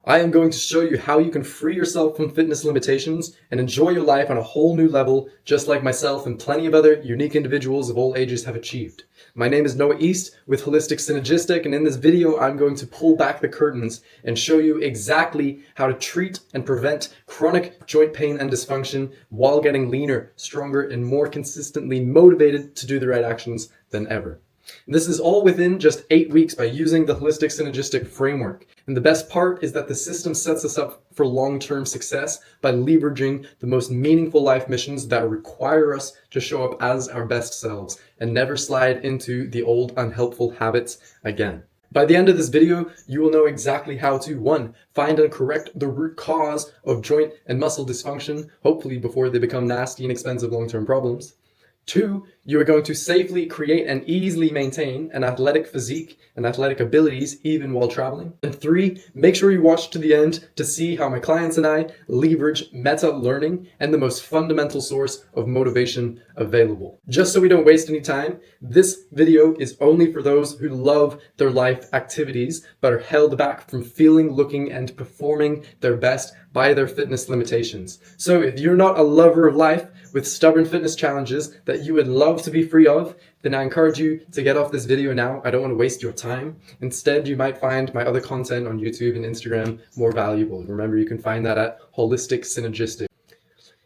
I am going to show you how you can free yourself from fitness limitations and enjoy your life on a whole new level, just like myself and plenty of other unique individuals of all ages have achieved. My name is Noah East with Holistic Synergistic, and in this video I'm going to pull back the curtains and show you exactly how to treat and prevent chronic joint pain and dysfunction while getting leaner, stronger, and more consistently motivated to do the right actions than ever. And this is all within just 8 weeks by using the Holistic Synergistic framework. And the best part is that the system sets us up for long-term success by leveraging the most meaningful life missions that require us to show up as our best selves and never slide into the old unhelpful habits again. By the end of this video, you will know exactly how to 1. Find and correct the root cause of joint and muscle dysfunction, hopefully before they become nasty and expensive long-term problems. 2, you are going to safely create and easily maintain an athletic physique and athletic abilities even while traveling. And 3, make sure you watch to the end to see how my clients and I leverage meta learning and the most fundamental source of motivation available. Just so we don't waste any time, this video is only for those who love their life activities but are held back from feeling, looking, and performing their best by their fitness limitations. So if you're not a lover of life with stubborn fitness challenges that you would love to be free of, then I encourage you to get off this video now. I don't want to waste your time. Instead, you might find my other content on YouTube and Instagram more valuable. Remember, you can find that at Holistic Synergistic.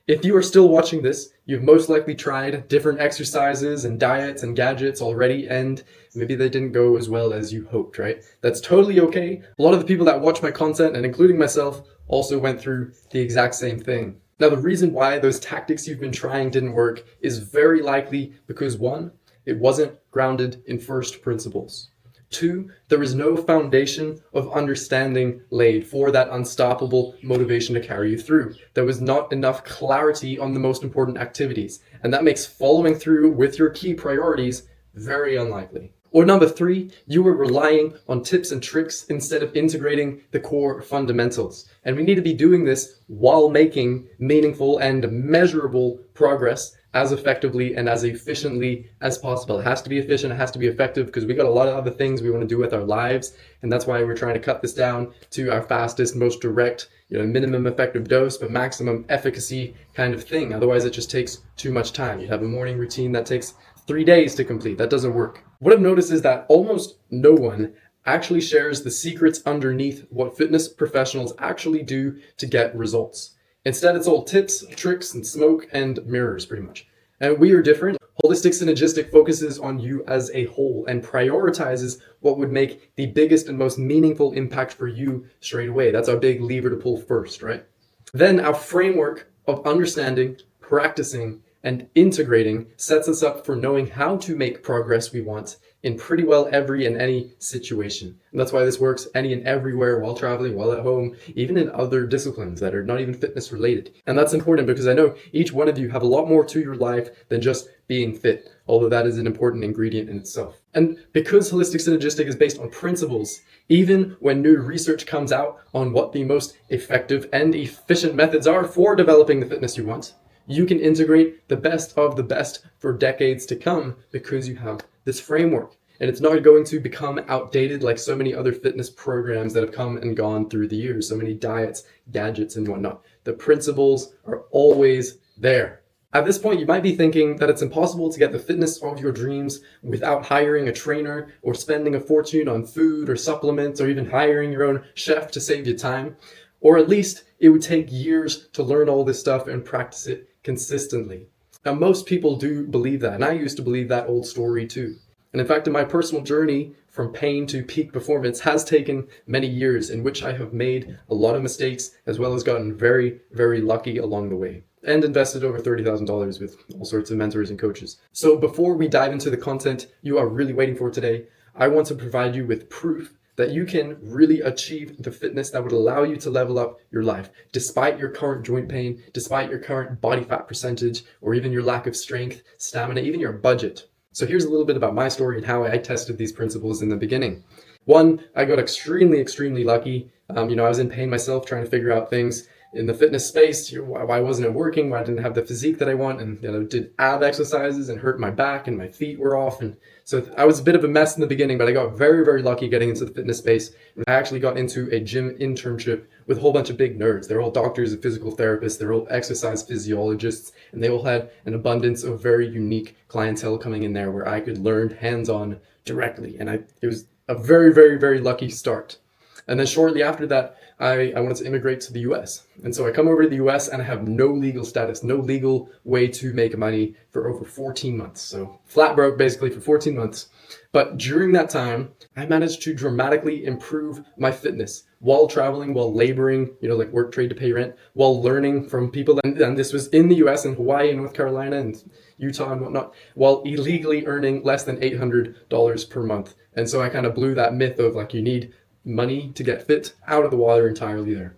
If you are still watching this, you've most likely tried different exercises and diets and gadgets already, and maybe they didn't go as well as you hoped, right? That's totally okay. A lot of the people that watch my content, and including myself, also went through the exact same thing. Now, the reason why those tactics you've been trying didn't work is very likely because 1, it wasn't grounded in first principles. 2, there was no foundation of understanding laid for that unstoppable motivation to carry you through. There was not enough clarity on the most important activities, and that makes following through with your key priorities very unlikely. Or number 3, you were relying on tips and tricks instead of integrating the core fundamentals. And we need to be doing this while making meaningful and measurable progress as effectively and as efficiently as possible. It has to be efficient, it has to be effective, because we got a lot of other things we want to do with our lives. And that's why we're trying to cut this down to our fastest, most direct, minimum effective dose, but maximum efficacy kind of thing. Otherwise, it just takes too much time. You have a morning routine that takes 3 days to complete. That doesn't work. What I've noticed is that almost no one actually shares the secrets underneath what fitness professionals actually do to get results. Instead, it's all tips, tricks, and smoke and mirrors, pretty much. And we are different. Holistic Synergistic focuses on you as a whole and prioritizes what would make the biggest and most meaningful impact for you straight away. That's our big lever to pull first, right? Then our framework of understanding, practicing, and integrating sets us up for knowing how to make progress we want in pretty well every and any situation. And that's why this works any and everywhere, while traveling, while at home, even in other disciplines that are not even fitness related. And that's important because I know each one of you have a lot more to your life than just being fit, although that is an important ingredient in itself. And because Holistic Synergistic is based on principles, even when new research comes out on what the most effective and efficient methods are for developing the fitness you want, you can integrate the best of the best for decades to come because you have this framework. And it's not going to become outdated like so many other fitness programs that have come and gone through the years, so many diets, gadgets, and whatnot. The principles are always there. At this point, you might be thinking that it's impossible to get the fitness of your dreams without hiring a trainer or spending a fortune on food or supplements or even hiring your own chef to save you time. Or at least it would take years to learn all this stuff and practice it consistently. Now, most people do believe that, and I used to believe that old story too. And in fact, in my personal journey from pain to peak performance has taken many years in which I have made a lot of mistakes as well as gotten very, very lucky along the way and invested over $30,000 with all sorts of mentors and coaches. So before we dive into the content you are really waiting for today, I want to provide you with proof that you can really achieve the fitness that would allow you to level up your life, despite your current joint pain, despite your current body fat percentage, or even your lack of strength, stamina, even your budget. So here's a little bit about my story and how I tested these principles in the beginning. 1, I got extremely lucky. I was in pain myself trying to figure out things. in the fitness space. Why wasn't it working? Why didn't I have the physique that I want? And did ab exercises and hurt my back and my feet were off. And so I was a bit of a mess in the beginning, but I got very, very lucky getting into the fitness space. I actually got into a gym internship with a whole bunch of big nerds. They're all doctors and physical therapists. They're all exercise physiologists, and they all had an abundance of very unique clientele coming in there where I could learn hands-on directly. And it was a very, very, very lucky start. And then shortly after that, I wanted to immigrate to the US. And so I come over to the US and I have no legal status, no legal way to make money for over 14 months. So flat broke basically for 14 months. But during that time, I managed to dramatically improve my fitness while traveling, while laboring, like work, trade to pay rent, while learning from people. And this was in the US and Hawaii and North Carolina and Utah and whatnot, while illegally earning less than $800 per month. And so I kind of blew that myth of you need money to get fit out of the water entirely there.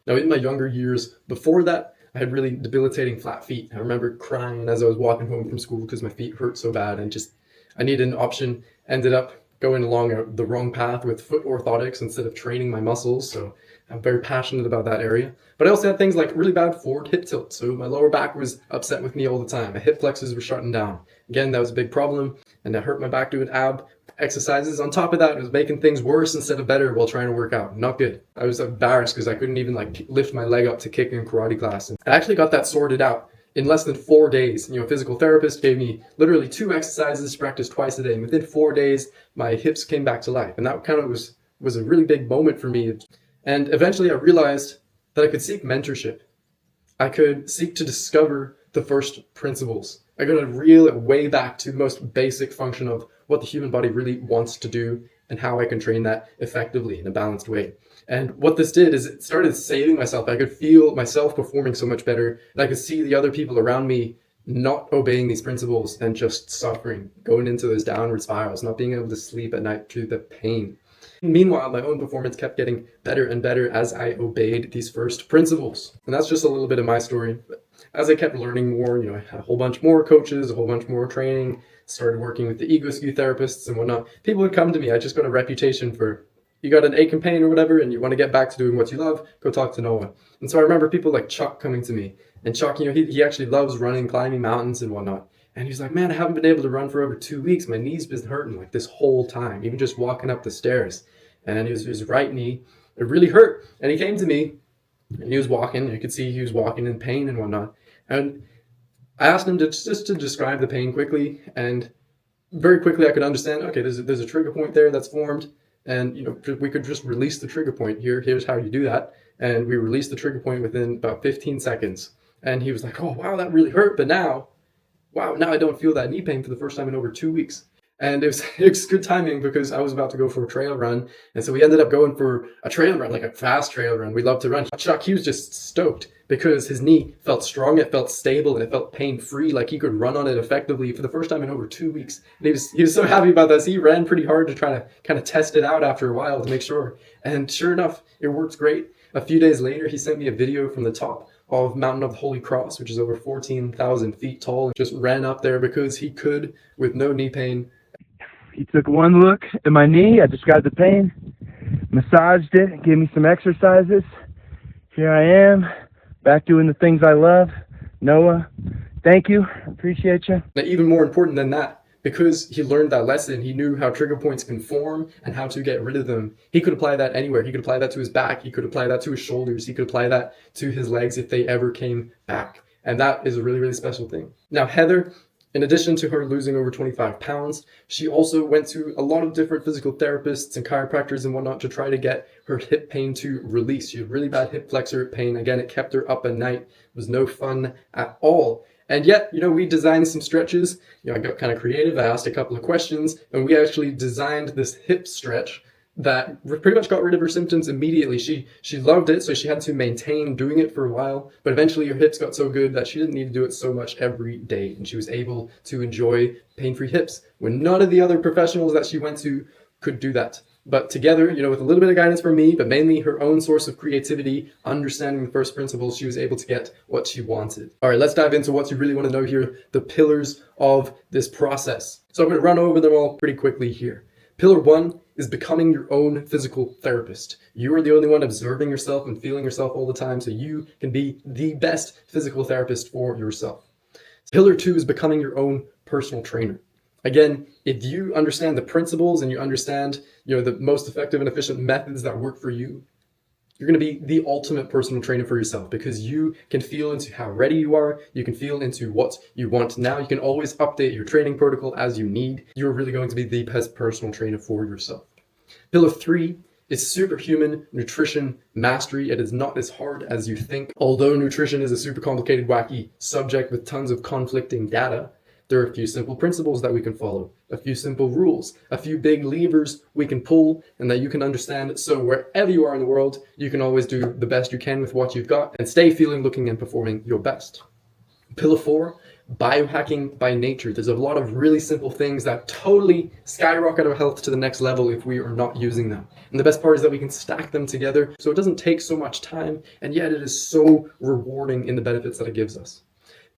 Now, in my younger years before that, I had really debilitating flat feet. I remember crying as I was walking home from school because my feet hurt so bad, and I needed an option. Ended up going along the wrong path with foot orthotics instead of training my muscles. So I'm very passionate about that area. But I also had things like really bad forward hip tilt. So my lower back was upset with me all the time. My hip flexors were shutting down. Again, that was a big problem. And I hurt my back doing ab exercises. On top of that, it was making things worse instead of better while trying to work out. Not good. I was embarrassed because I couldn't even lift my leg up to kick in karate class. And I actually got that sorted out in less than 4 days. A physical therapist gave me literally 2 exercises to practice twice a day. And within 4 days, my hips came back to life. And that kind of was a really big moment for me. And eventually I realized that I could seek mentorship. I could seek to discover the first principles. I got to reel it way back to the most basic function of what the human body really wants to do and how I can train that effectively in a balanced way. And what this did is it started saving myself. I could feel myself performing so much better, and I could see the other people around me not obeying these principles and just suffering, going into those downward spirals, not being able to sleep at night through the pain. Meanwhile, my own performance kept getting better and better as I obeyed these first principles. And that's just a little bit of my story. But as I kept learning more, I had a whole bunch more coaches, a whole bunch more training, started working with the Egoscue therapists and whatnot. People would come to me. I just got a reputation for, you got an ache and pain or whatever, and you want to get back to doing what you love, go talk to Noah. And so I remember people like Chuck coming to me. And Chuck, he actually loves running, climbing mountains and whatnot. And he's like, man, I haven't been able to run for over 2 weeks. My knee's been hurting this whole time, even just walking up the stairs. And his right knee, it really hurt. And he came to me and he was walking. You could see he was walking in pain and whatnot. And I asked him to describe the pain quickly. And very quickly I could understand, okay, there's a trigger point there that's formed. And we could just release the trigger point here. Here's how you do that. And we released the trigger point within about 15 seconds. And he was like, oh, wow, that really hurt. But now I don't feel that knee pain for the first time in over 2 weeks. And it was good timing because I was about to go for a trail run. And so we ended up going for a trail run, like a fast trail run. We love to run. Chuck, he was just stoked because his knee felt strong, it felt stable, and it felt pain-free, like he could run on it effectively for the first time in over 2 weeks. And he was so happy about this. He ran pretty hard to try to kind of test it out after a while to make sure. And sure enough, it worked great. A few days later, he sent me a video from the top of Mountain of the Holy Cross, which is over 14,000 feet tall, and just ran up there because he could with no knee pain. He took one look at my knee. I described the pain, massaged it, gave me some exercises. Here I am, back doing the things I love. Noah, thank you. Appreciate you. Now, even more important than that, because he learned that lesson, he knew how trigger points can form and how to get rid of them. He could apply that anywhere. He could apply that to his back. He could apply that to his shoulders. He could apply that to his legs if they ever came back. And that is a really, really special thing. Now, Heather, in addition to her losing over 25 pounds, she also went to a lot of different physical therapists and chiropractors and whatnot to try to get her hip pain to release. She had really bad hip flexor pain. Again, it kept her up at night. It was no fun at all. And yet, we designed some stretches. I got kind of creative. I asked a couple of questions, and we actually designed this hip stretch that pretty much got rid of her symptoms immediately. She loved it, so she had to maintain doing it for a while, but eventually her hips got so good that she didn't need to do it so much every day, and she was able to enjoy pain-free hips when none of the other professionals that she went to could do that. But together, with a little bit of guidance from me, but mainly her own source of creativity, understanding the first principles, she was able to get what she wanted. All right, let's dive into what you really want to know here, the pillars of this process. So I'm going to run over them all pretty quickly here. Pillar 1 is becoming your own physical therapist. You are the only one observing yourself and feeling yourself all the time, so you can be the best physical therapist for yourself. Pillar 2 is becoming your own personal trainer. Again, if you understand the principles and you understand, the most effective and efficient methods that work for you, you're going to be the ultimate personal trainer for yourself, because you can feel into how ready you are. You can feel into what you want now. You can always update your training protocol as you need. You're really going to be the best personal trainer for yourself. Pillar 3 is superhuman nutrition mastery. It is not as hard as you think. Although nutrition is a super complicated, wacky subject with tons of conflicting data, there are a few simple principles that we can follow, a few simple rules, a few big levers we can pull and that you can understand. So wherever you are in the world, you can always do the best you can with what you've got and stay feeling, looking, and performing your best. Pillar 4, biohacking by nature. There's a lot of really simple things that totally skyrocket our health to the next level if we are not using them. And the best part is that we can stack them together so it doesn't take so much time, and yet it is so rewarding in the benefits that it gives us.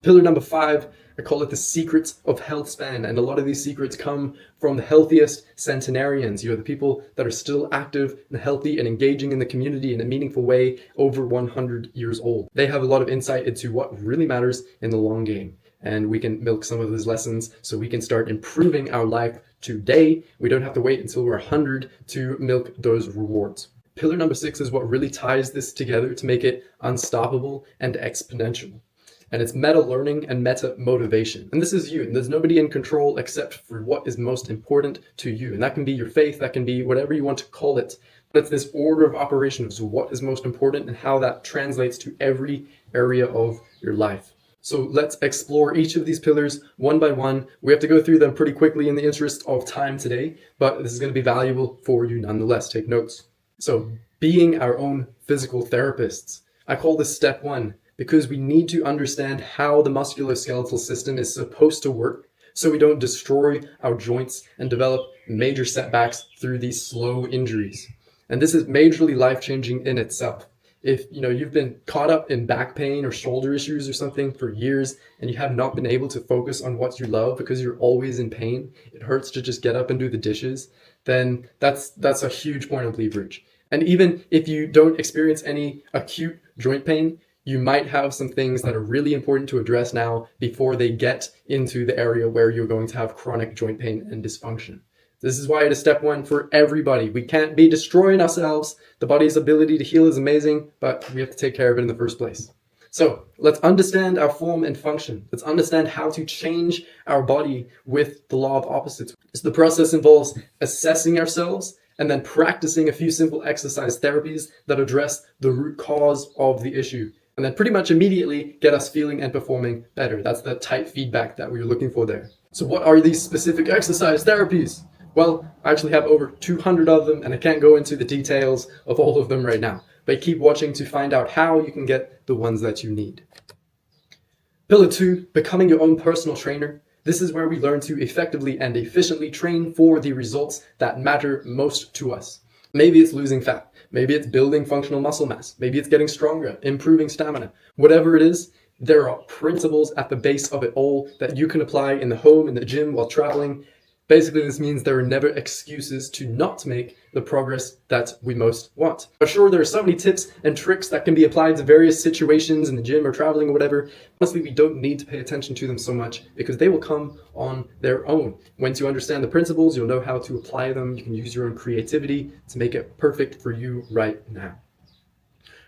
Pillar number 5, I call it the secrets of health span. And a lot of these secrets come from the healthiest centenarians, the people that are still active and healthy and engaging in the community in a meaningful way over 100 years old. They have a lot of insight into what really matters in the long game. And we can milk some of those lessons so we can start improving our life today. We don't have to wait until we're 100 to milk those rewards. Pillar number 6 is what really ties this together to make it unstoppable and exponential. And it's meta learning and meta motivation. And this is you. And there's nobody in control except for what is most important to you. And that can be your faith, that can be whatever you want to call it. But it's this order of operations of what is most important and how that translates to every area of your life. So let's explore each of these pillars one by one. We have to go through them pretty quickly in the interest of time today, but this is going to be valuable for you nonetheless. Take notes. So being our own physical therapists. I call this step 1. Because we need to understand how the musculoskeletal system is supposed to work so we don't destroy our joints and develop major setbacks through these slow injuries. And this is majorly life-changing in itself. If you've been caught up in back pain or shoulder issues or something for years and you have not been able to focus on what you love because you're always in pain, it hurts to just get up and do the dishes, then that's a huge point of leverage. And even if you don't experience any acute joint pain, you might have some things that are really important to address now before they get into the area where you're going to have chronic joint pain and dysfunction. This is why it is step 1 for everybody. We can't be destroying ourselves. The body's ability to heal is amazing, but we have to take care of it in the first place. So let's understand our form and function. Let's understand how to change our body with the law of opposites. So the process involves assessing ourselves and then practicing a few simple exercise therapies that address the root cause of the issue. And then pretty much immediately get us feeling and performing better. That's the type feedback that we were looking for there. So what are these specific exercise therapies? Well, I actually have over 200 of them, and I can't go into the details of all of them right now. But keep watching to find out how you can get the ones that you need. Pillar 2, becoming your own personal trainer. This is where we learn to effectively and efficiently train for the results that matter most to us. Maybe it's losing fat. Maybe it's building functional muscle mass. Maybe it's getting stronger, improving stamina. Whatever it is, there are principles at the base of it all that you can apply in the home, in the gym, while traveling. Basically, this means there are never excuses to not make the progress that we most want. For sure, there are so many tips and tricks that can be applied to various situations in the gym or traveling or whatever. Honestly, we don't need to pay attention to them so much because they will come on their own. Once you understand the principles, you'll know how to apply them. You can use your own creativity to make it perfect for you right now.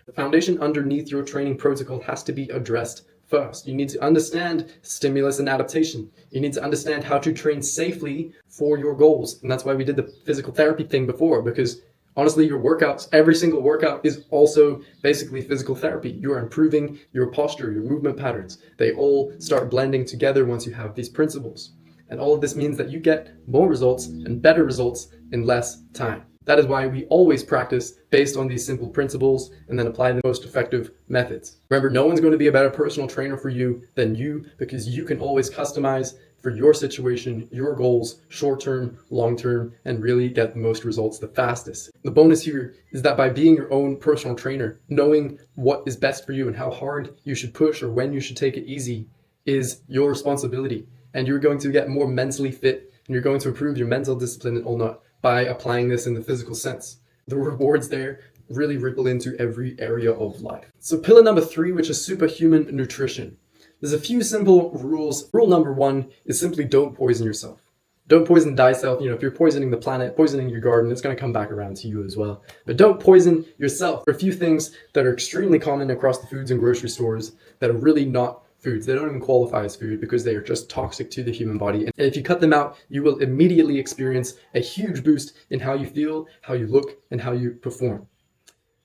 The foundation underneath your training protocol has to be addressed first. You need to understand stimulus and adaptation. You need to understand how to train safely for your goals. And that's why we did the physical therapy thing before, because honestly, your workouts, every single workout is also basically physical therapy. You are improving your posture, your movement patterns. They all start blending together once you have these principles. And all of this means that you get more results and better results in less time. That is why we always practice based on these simple principles and then apply the most effective methods. Remember, no one's going to be a better personal trainer for you than you, because you can always customize for your situation, your goals, short-term, long-term, and really get the most results the fastest. The bonus here is that by being your own personal trainer, knowing what is best for you and how hard you should push or when you should take it easy is your responsibility. And you're going to get more mentally fit, and you're going to improve your mental discipline and all that by applying this in the physical sense. The rewards there really ripple into every area of life. So pillar number 3, which is superhuman nutrition. There's a few simple rules. Rule number 1 is simply don't poison yourself. Don't poison thyself. If you're poisoning the planet, poisoning your garden, it's going to come back around to you as well. But don't poison yourself. There are a few things that are extremely common across the foods and grocery stores that are really not foods. They don't even qualify as food because they are just toxic to the human body. And if you cut them out, you will immediately experience a huge boost in how you feel, how you look, and how you perform.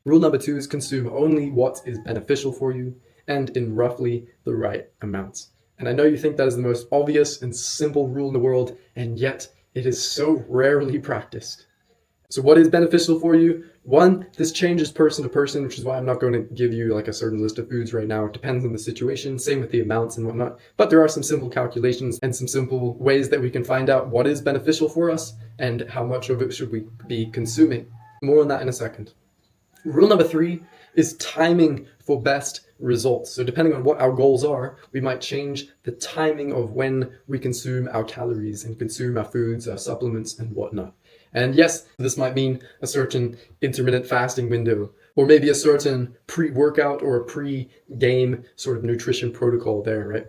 Rule number 2 is consume only what is beneficial for you and in roughly the right amounts. And I know you think that is the most obvious and simple rule in the world, and yet it is so rarely practiced. So what is beneficial for you? 1, this changes person to person, which is why I'm not going to give you like a certain list of foods right now. It depends on the situation, same with the amounts and whatnot. But there are some simple calculations and some simple ways that we can find out what is beneficial for us and how much of it should we be consuming. More on that in a second. Rule number 3 is timing for best results. So depending on what our goals are, we might change the timing of when we consume our calories and consume our foods, our supplements, and whatnot. And yes, this might mean a certain intermittent fasting window, or maybe a certain pre-workout or a pre-game sort of nutrition protocol there, right?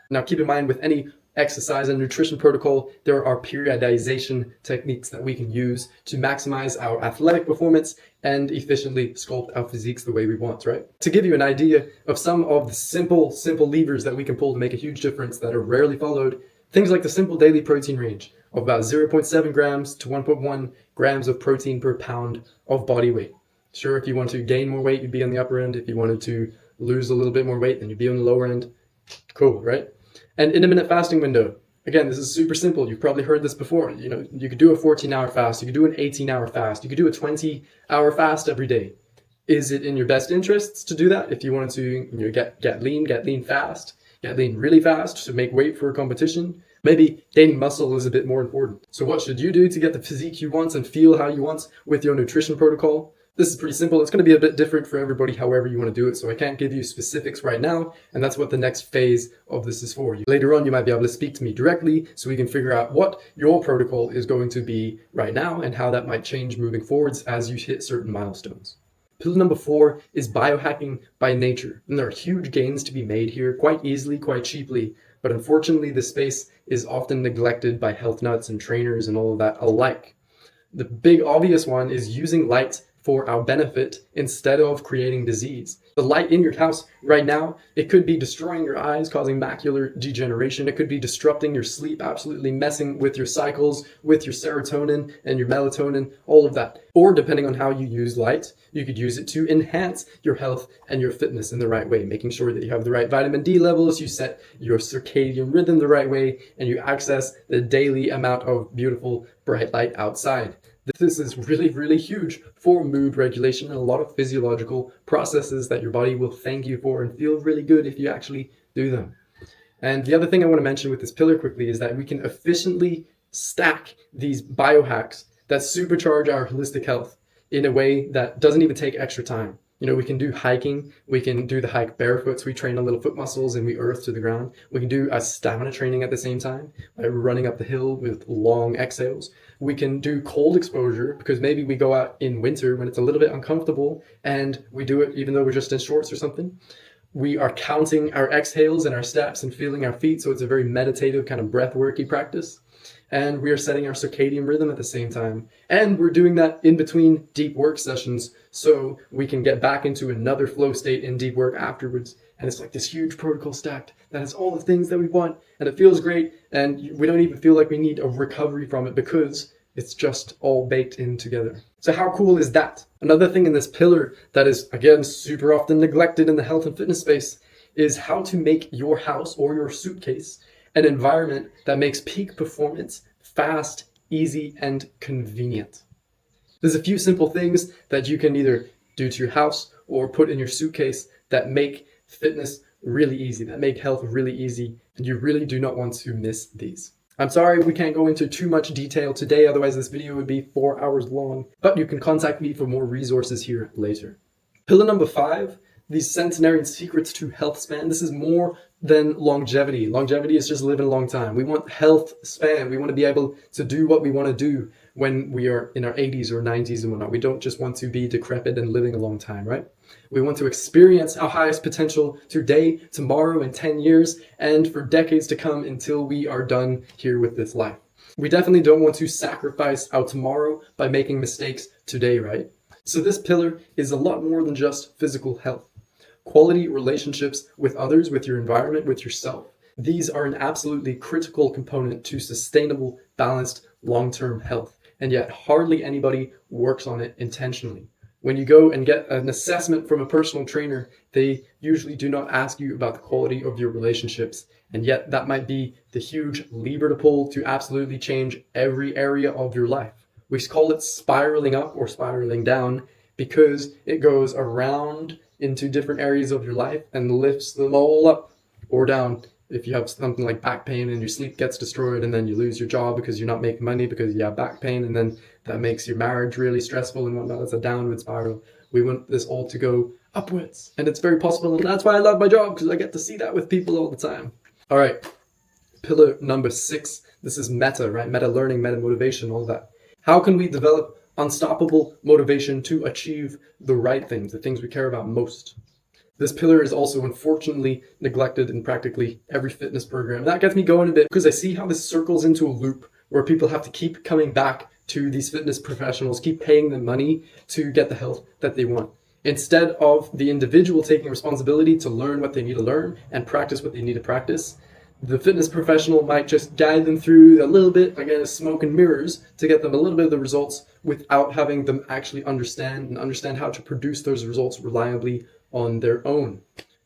Now keep in mind with any exercise and nutrition protocol, there are periodization techniques that we can use to maximize our athletic performance and efficiently sculpt our physiques the way we want, right? To give you an idea of some of the simple levers that we can pull to make a huge difference that are rarely followed, things like the simple daily protein range of about 0.7 grams to 1.1 grams of protein per pound of body weight. Sure, if you want to gain more weight, you'd be on the upper end. If you wanted to lose a little bit more weight, then you'd be on the lower end. Cool, right? And intermittent fasting window. Again, this is super simple. You've probably heard this before. You could do a 14-hour fast. You could do an 18-hour fast. You could do a 20-hour fast every day. Is it in your best interests to do that? If you wanted to get lean fast, get lean really fast to make weight for a competition, maybe gaining muscle is a bit more important. So what should you do to get the physique you want and feel how you want with your nutrition protocol? This is pretty simple. It's going to be a bit different for everybody, however you want to do it. So I can't give you specifics right now. And that's what the next phase of this is for. Later on, you might be able to speak to me directly so we can figure out what your protocol is going to be right now and how that might change moving forwards as you hit certain milestones. Pillar number 4 is biohacking by nature. And there are huge gains to be made here quite easily, quite cheaply. But unfortunately, this space is often neglected by health nuts and trainers and all of that alike. The big obvious one is using light for our benefit instead of creating disease. The light in your house right now, it could be destroying your eyes, causing macular degeneration. It could be disrupting your sleep, absolutely messing with your cycles, with your serotonin and your melatonin, all of that. Or depending on how you use light, you could use it to enhance your health and your fitness in the right way, making sure that you have the right vitamin D levels, you set your circadian rhythm the right way, and you access the daily amount of beautiful bright light outside. This is really, really huge for mood regulation and a lot of physiological processes that your body will thank you for and feel really good if you actually do them. And the other thing I want to mention with this pillar quickly is that we can efficiently stack these biohacks that supercharge our holistic health in a way that doesn't even take extra time. We can do hiking. We can do the hike barefoot. So we train our little foot muscles and we earth to the ground. We can do a stamina training at the same time by running up the hill with long exhales. We can do cold exposure because maybe we go out in winter when it's a little bit uncomfortable and we do it even though we're just in shorts or something. We are counting our exhales and our steps and feeling our feet. So it's a very meditative kind of breath worky practice. And we are setting our circadian rhythm at the same time. And we're doing that in between deep work sessions so we can get back into another flow state in deep work afterwards. And it's like this huge protocol stacked that has all the things that we want. And it feels great. And we don't even feel like we need a recovery from it because it's just all baked in together. So how cool is that? Another thing in this pillar that is, again, super often neglected in the health and fitness space is how to make your house or your suitcase an environment that makes peak performance fast, easy, and convenient. There's a few simple things that you can either do to your house or put in your suitcase that make fitness really easy, that make health really easy, and you really do not want to miss these. I'm sorry we can't go into too much detail today, otherwise this video would be 4 hours long, but you can contact me for more resources here later. Pillar number 5, these centenarian secrets to health span. This is more than longevity. Longevity is just living a long time. We want health span. We want to be able to do what we want to do when we are in our 80s or 90s and whatnot. We don't just want to be decrepit and living a long time, right? We want to experience our highest potential today, tomorrow, in 10 years, and for decades to come until we are done here with this life. We definitely don't want to sacrifice our tomorrow by making mistakes today, right? So this pillar is a lot more than just physical health. Quality relationships with others, with your environment, with yourself. These are an absolutely critical component to sustainable, balanced, long-term health. And yet hardly anybody works on it intentionally. When you go and get an assessment from a personal trainer, they usually do not ask you about the quality of your relationships. And yet that might be the huge lever to pull to absolutely change every area of your life. We call it spiraling up or spiraling down because it goes around into different areas of your life and lifts them all up or down. If you have something like back pain and your sleep gets destroyed and then you lose your job because you're not making money because you have back pain, and then that makes your marriage really stressful and whatnot, that's a downward spiral. We want this all to go upwards, and it's very possible, and that's why I love my job, because I get to see that with people all the time. All right, pillar number 6. This is meta, right? Meta learning, meta motivation, all that. How can we develop unstoppable motivation to achieve the right things, the things we care about most? This pillar is also unfortunately neglected in practically every fitness program. That gets me going a bit because I see how this circles into a loop where people have to keep coming back to these fitness professionals, keep paying them money to get the health that they want, instead of the individual taking responsibility to learn what they need to learn and practice what they need to practice. The fitness professional might just guide them through a little bit, again, smoke and mirrors, to get them a little bit of the results without having them actually understand how to produce those results reliably on their own.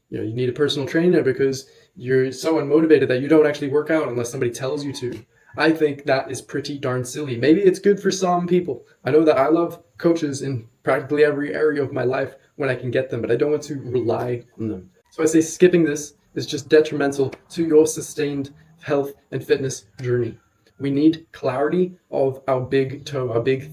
You know, you need a personal trainer because you're so unmotivated that you don't actually work out unless somebody tells you to. I think that is pretty darn silly. Maybe it's good for some people. I know that I love coaches in practically every area of my life when I can get them, but I don't want to rely on them. So I say skipping this is just detrimental to your sustained health and fitness journey. We need clarity of our big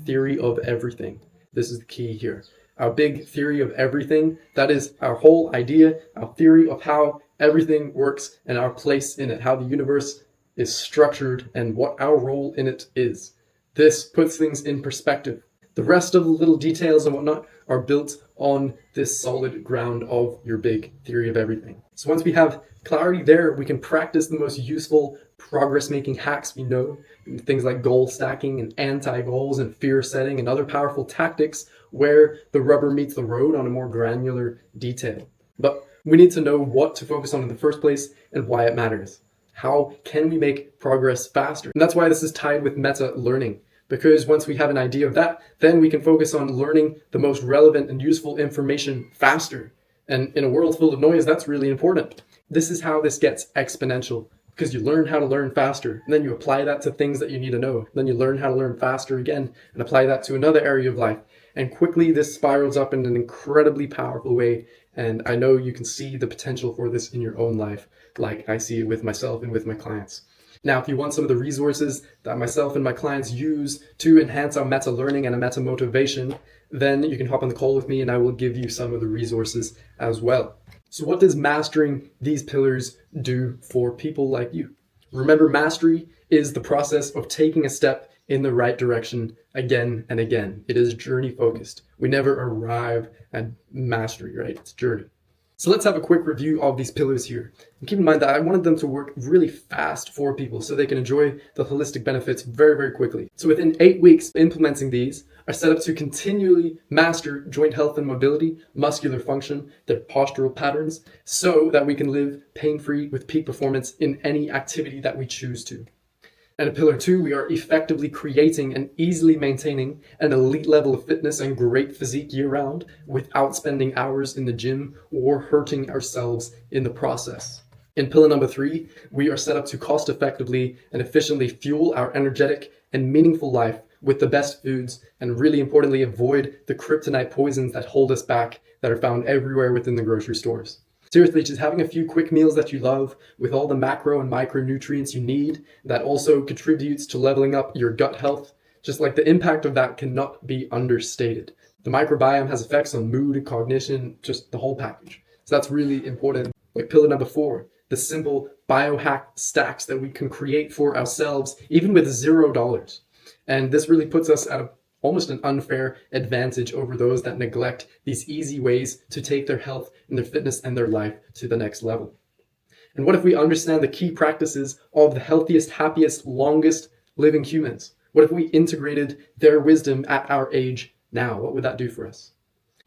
theory of everything. This is the key here. Our big theory of everything, that is our whole idea, our theory of how everything works and our place in it, how the universe is structured and what our role in it is. This puts things in perspective. The rest of the little details and whatnot are built on this solid ground of your big theory of everything. So once we have clarity there, we can practice the most useful progress-making hacks we know, things like goal stacking and anti-goals and fear setting and other powerful tactics where the rubber meets the road on a more granular detail. But we need to know what to focus on in the first place and why it matters. How can we make progress faster? And that's why this is tied with meta learning. Because once we have an idea of that, then we can focus on learning the most relevant and useful information faster. And in a world full of noise, that's really important. This is how this gets exponential, because you learn how to learn faster, and then you apply that to things that you need to know. Then you learn how to learn faster again, and apply that to another area of life. And quickly this spirals up in an incredibly powerful way. And I know you can see the potential for this in your own life, like I see it with myself and with my clients. Now, if you want some of the resources that myself and my clients use to enhance our meta learning and a meta motivation, then you can hop on the call with me and I will give you some of the resources as well. So what does mastering these pillars do for people like you? Remember, mastery is the process of taking a step in the right direction again and again. It is journey focused. We never arrive at mastery, right? It's journey. So let's have a quick review of these pillars here. And keep in mind that I wanted them to work really fast for people so they can enjoy the holistic benefits very, very quickly. So within 8 weeks, implementing these are set up to continually master joint health and mobility, muscular function, their postural patterns, so that we can live pain-free with peak performance in any activity that we choose to. And in pillar 2, we are effectively creating and easily maintaining an elite level of fitness and great physique year-round without spending hours in the gym or hurting ourselves in the process. In pillar number 3, we are set up to cost-effectively and efficiently fuel our energetic and meaningful life with the best foods, and really importantly, avoid the kryptonite poisons that hold us back that are found everywhere within the grocery stores. Seriously, just having a few quick meals that you love with all the macro and micronutrients you need that also contributes to leveling up your gut health, just like the impact of that cannot be understated. The microbiome has effects on mood and cognition, just the whole package. So that's really important. Like pillar number 4, the simple biohack stacks that we can create for ourselves, even with $0. And this really puts us at almost an unfair advantage over those that neglect these easy ways to take their health and their fitness and their life to the next level. And what if we understand the key practices of the healthiest, happiest, longest living humans? What if we integrated their wisdom at our age now? What would that do for us?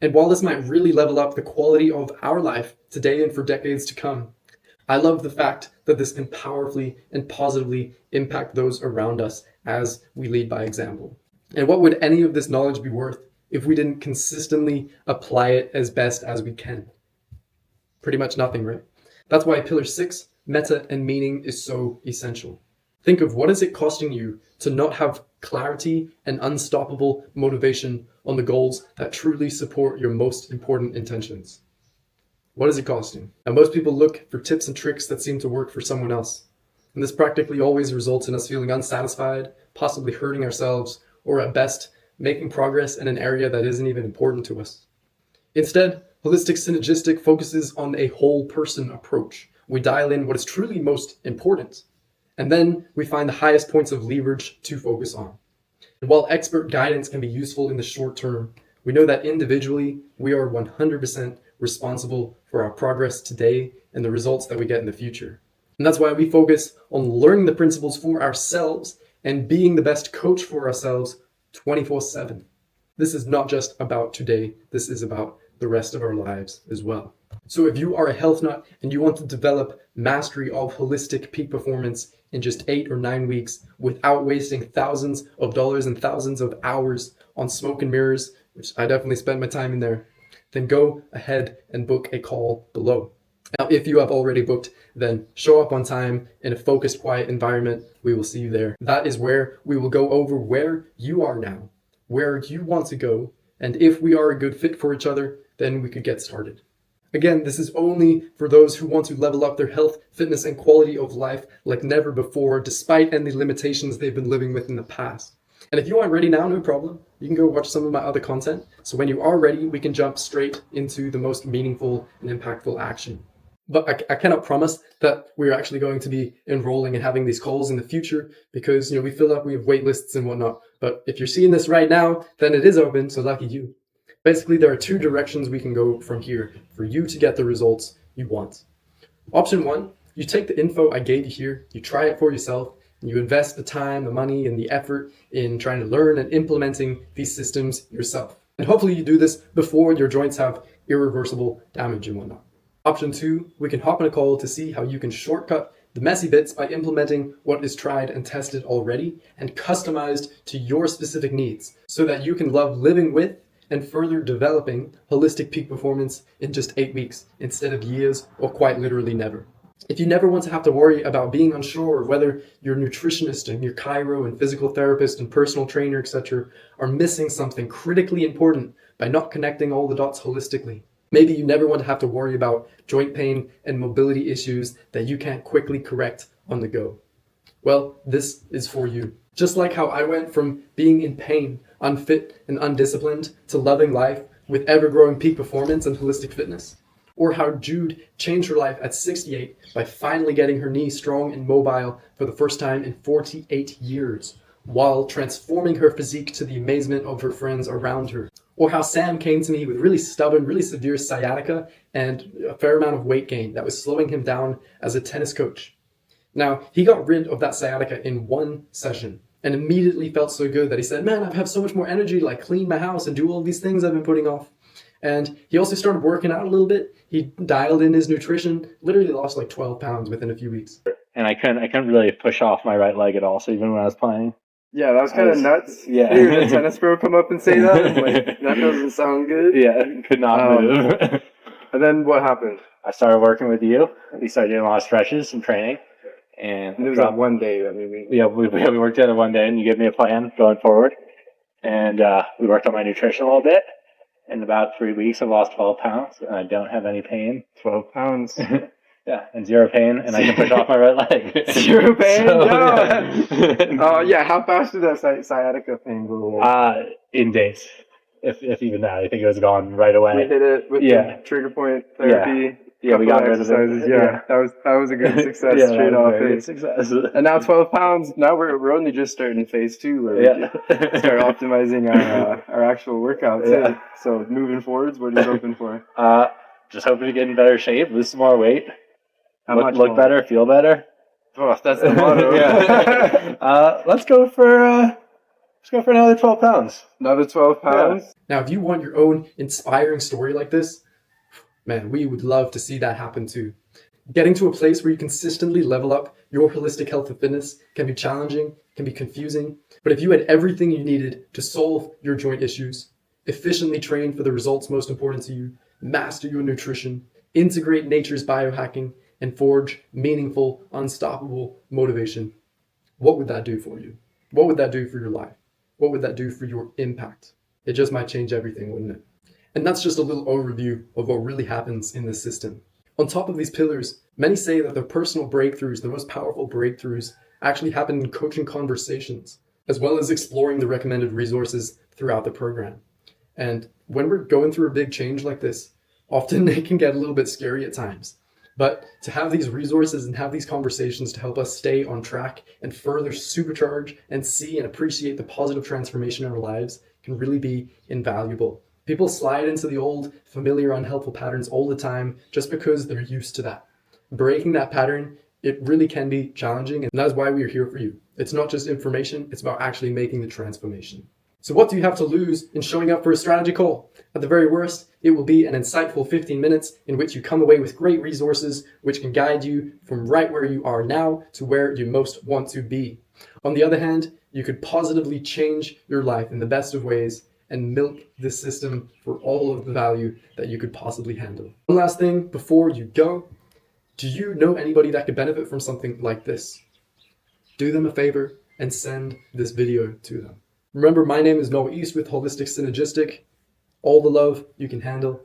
And while this might really level up the quality of our life today and for decades to come, I love the fact that this can powerfully and positively impact those around us as we lead by example. And what would any of this knowledge be worth if we didn't consistently apply it as best as we can? Pretty much nothing, right? That's why pillar 6, meta and meaning, is so essential. Think of what is it costing you to not have clarity and unstoppable motivation on the goals that truly support your most important intentions. What is it costing? And most people look for tips and tricks that seem to work for someone else. And this practically always results in us feeling unsatisfied, possibly hurting ourselves, or at best, making progress in an area that isn't even important to us. Instead, Holistic Synergistic focuses on a whole person approach. We dial in what is truly most important, and then we find the highest points of leverage to focus on. And while expert guidance can be useful in the short term, we know that individually, we are 100% responsible for our progress today and the results that we get in the future. And that's why we focus on learning the principles for ourselves and being the best coach for ourselves 24/7. This is not just about today, this is about the rest of our lives as well. So if you are a health nut and you want to develop mastery of holistic peak performance in just 8 or 9 weeks without wasting thousands of dollars and thousands of hours on smoke and mirrors, which I definitely spent my time in there, then go ahead and book a call below. Now, if you have already booked, then show up on time in a focused, quiet environment. We will see you there. That is where we will go over where you are now, where you want to go, and if we are a good fit for each other, then we could get started. Again, this is only for those who want to level up their health, fitness, and quality of life like never before, despite any limitations they've been living with in the past. And if you aren't ready now, no problem. You can go watch some of my other content. So when you are ready, we can jump straight into the most meaningful and impactful action. But I cannot promise that we're actually going to be enrolling and having these calls in the future because, we fill up, we have wait lists and whatnot. But if you're seeing this right now, then it is open, so lucky you. Basically, there are 2 directions we can go from here for you to get the results you want. Option 1, you take the info I gave you here, you try it for yourself, and you invest the time, the money, and the effort in trying to learn and implementing these systems yourself. And hopefully you do this before your joints have irreversible damage and whatnot. Option 2, we can hop on a call to see how you can shortcut the messy bits by implementing what is tried and tested already and customized to your specific needs so that you can love living with and further developing holistic peak performance in just 8 weeks instead of years or quite literally never. If you never want to have to worry about being unsure whether your nutritionist and your chiro and physical therapist and personal trainer, etc., are missing something critically important by not connecting all the dots holistically. Maybe you never want to have to worry about joint pain and mobility issues that you can't quickly correct on the go. Well, this is for you. Just like how I went from being in pain, unfit, and undisciplined to loving life with ever-growing peak performance and holistic fitness. Or how Jude changed her life at 68 by finally getting her knee strong and mobile for the first time in 48 years, while transforming her physique to the amazement of her friends around her. Or how Sam came to me with really stubborn, really severe sciatica and a fair amount of weight gain that was slowing him down as a tennis coach. Now, he got rid of that sciatica in 1 session and immediately felt so good that he said, man, I have so much more energy to clean my house and do all these things I've been putting off. And he also started working out a little bit. He dialed in his nutrition, literally lost 12 pounds within a few weeks. And I couldn't really push off my right leg at all. So even when I was playing. Yeah, that was kind of nuts. Yeah. Hearing a tennis pro come up and say that, that doesn't sound good. Yeah, could not move. And then what happened? I started working with you. We started doing a lot of stretches and training. And it was that one day that we worked together one day, and you gave me a plan going forward. And we worked on my nutrition a little bit. In about 3 weeks, I've lost 12 pounds, and I don't have any pain. 12 pounds. Yeah, and 0 pain, and I can push off my right leg. 0 pain? So, yeah, how fast did that sciatica pain go away? In days. if even that. I think it was gone right away. We hit it with Yeah. the trigger point therapy. Yeah, we got couple rid of it. exercises. Yeah, that was a good success Yeah, straight that was off. a very good Hey. success. And now 12 pounds. Now we're only just starting phase 2 where we Yeah. start optimizing our actual workouts. Yeah. Hey. So moving forwards, what are you hoping for? Just hoping to get in better shape, lose some more weight, How much look more? better, feel better. Oh, that's the motto. Yeah. Let's go for another 12 pounds. Another 12 pounds. Now, if you want your own inspiring story like this, man, we would love to see that happen too. Getting to a place where you consistently level up your holistic health and fitness can be challenging, can be confusing, but if you had everything you needed to solve your joint issues, efficiently train for the results most important to you, master your nutrition, integrate nature's biohacking, and forge meaningful, unstoppable motivation, what would that do for you? What would that do for your life? What would that do for your impact? It just might change everything, wouldn't it? And that's just a little overview of what really happens in this system. On top of these pillars, many say that their personal breakthroughs, the most powerful breakthroughs, actually happen in coaching conversations, as well as exploring the recommended resources throughout the program. And when we're going through a big change like this, often it can get a little bit scary at times. But to have these resources and have these conversations to help us stay on track and further supercharge and see and appreciate the positive transformation in our lives can really be invaluable. People slide into the old, familiar, unhelpful patterns all the time just because they're used to that. Breaking that pattern, it really can be challenging, and that's why we're here for you. It's not just information, it's about actually making the transformation. So what do you have to lose in showing up for a strategy call? At the very worst, it will be an insightful 15 minutes in which you come away with great resources which can guide you from right where you are now to where you most want to be. On the other hand, you could positively change your life in the best of ways and milk this system for all of the value that you could possibly handle. One last thing before you go, do you know anybody that could benefit from something like this? Do them a favor and send this video to them. Remember, my name is Noah East with Holistic Synergistic. All the love you can handle.